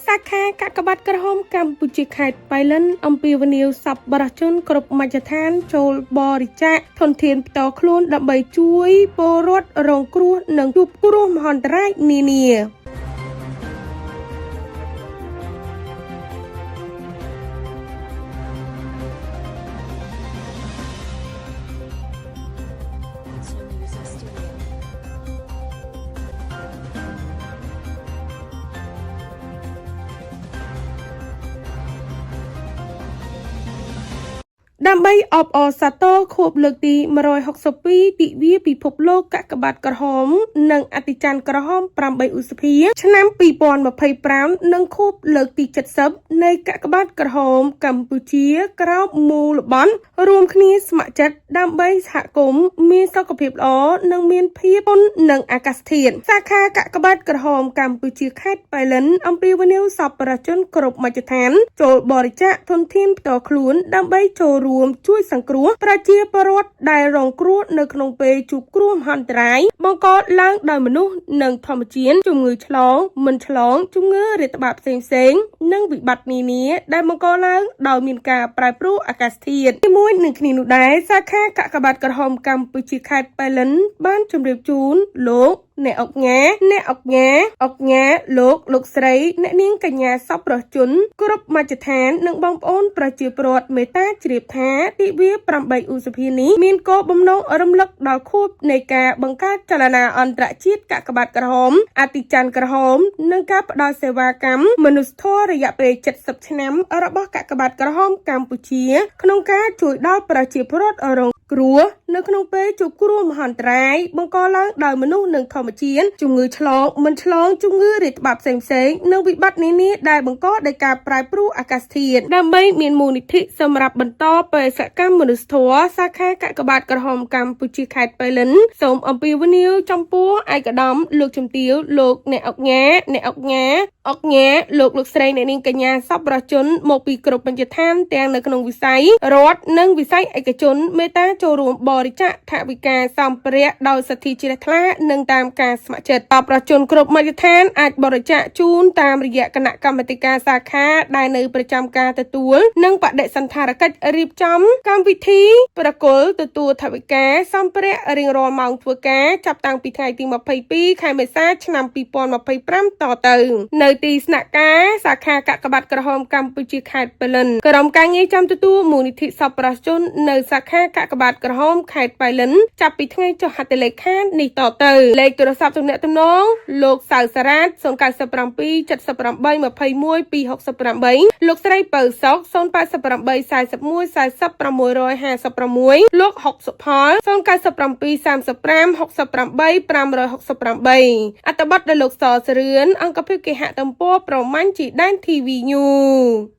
សាខាកាកបាទក្រហមកម្ពុជាខេត្តបៃលិនអំពីវនីវសប្បុរសជនគ្រប់មជ្ឈដ្ឋានចូលបរិច្ចាគធនធានផ្ទាល់ខ្លួនដើម្បីជួយពលរដ្ឋរងគ្រោះនិងជួបគ្រោះមហន្តរាយនានាដើម្បីអបអរសាទរខួបលើកទី162ទិវាពិភពលោកកាកបាទក្រហមនិងអតិច័ន្ទក្រហម8ឧសភាឆ្នាំ2025និងខួបលើកទី70នៃកាកបាទក្រហមកម្ពុជាក្រោមមូលបនរួមគ្នាស្ម័គ្រចិត្តដើម្បីសហគមន៍មានសុខភាពល្អនិងមានភាពធន់នឹងអាកាសធាតុសាខាកាកបាទក្រហមកម្ពុជាខេត្តបៃលិនអំពីវនីវសប្បុរសជនគ្រប់មជ្ឈដ្ឋានចូលបរិច្ចាគធនធានផ្ទាល់ខ្លួនដើម្បីចូលរួមជួយសង្គ្រោះប្រជាពលរដ្ឋដែលរងគ្រោះនៅក្នុងពេលជួបគ្រោះមហន្តរាយបង្កឡើងដោយមនុស្សនិងធម្មជាតិជំងឺឆ្លងមិនឆ្លងជំងឺរាតត្បាតផ្សេងៗនិងវិបត្តិនានាដែលបង្កឡើងដោយមានការប្រែប្រួលអាកាសធាតុជាមួយនឹងគ្នានោះដែរសាខាកាកបាទក្រហមកម្ពុជាខេត្តបៃលិនបានជម្រាបជូនលោកអ្នកអង្គការលោកស្រីអ្នកនាងកញ្ញាសប្បុរសជនគ្រប់មជ្ឈដ្ឋាននិងបងប្អូនប្រជាពលរដ្ឋមេត្តាជ្រាបថាទិវា8ឧសភានេះមានគោលបំណងរំលឹកដល់ខួបនៃការបង្កើតចលនាអន្តរជាតិកាកបាទក្រហមអតិច័ន្ទក្រហមនិងការផ្ដល់សេវាកម្មមនុស្សធម៌រយៈពេល70ឆ្នាំរបស់កាកបាទក្រហមកម្ពុជាក្នុងការជួយដល់ប្រជាពលរដ្ឋរងគ្រោះនៅក្នុងពេលជួបគ្រោះមហន្តរាយបង្កឡើងដោយមនុស្សនិងធម្មជាតិជំងឺឆ្លងមិនឆ្លងជំងឺរាតត្បាតផ្សេងៗនិងវិបត្តិនានាដែលបង្កដោយការប្រែប្រួលអាកាសធាតុដើម្បីមានមូលនិធិសម្រាប់បន្តបេសកកម្មមនុស្សធម៌សាខាកាកបាទក្រហមកម្ពុជាខេត្តបៃលិនសូមអំពាវនាវចំពោះឯកឧត្តមលោកជំទាវលោកអ្នកអង្គការលោកស្រីអ្នកនាងកញ្ញាសប្បុរសជនមកពីគ្រប់មជ្ឈដ្ឋានទាំងនៅក្នុងវិស័យរដ្ឋនិងវិស័យឯកជនមេត្តាចូលរួមបរិច្ចាគថវិកាសម្ភារៈដោយសទ្ធាជ្រះថ្លានិងតាមការស្ម័គ្រចិត្តបរិជនគ្រប់មជ្ឈដ្ឋានអាចបរិច្ចាគជូនតាមរយៈគណៈកម្មាធិការសាខាដែលនៅប្រចាំការទទួលនិងបដិសណ្ឋារកិច្ចរៀបចំកម្មវិធីប្រគល់ទទួលថវិកាសម្ភារៈរៀងរាល់ម៉ោងធ្វើការចាប់តាំងពីថ្ងៃទី22ខែមេសាឆ្នាំ2025តទៅនៅទីស្នាក់ការសាខាកាកបាទក្រហមកម្ពុជាខេត្តបៃលិនក្រុមការងារចាំទទួលមូលនិធិសប្បុរសជននៅសាខាកាកបាទក្រហមខេត្តបៃលិនចាប់ពីថ្ងៃចុះហត្ថលេខានេះតទៅលេខទូរស័ព្ទទំនាក់ទំនងលោកសៅសារ៉ាត097 78 21 268លោកស្រីពៅសុក088 41 40 656លោកហុកសុផល097 35 68 568អត្ថបទដោយលោកសសរឿនអង្គភាពគេហទំព័រប្រមាញ់ជីដែន TV News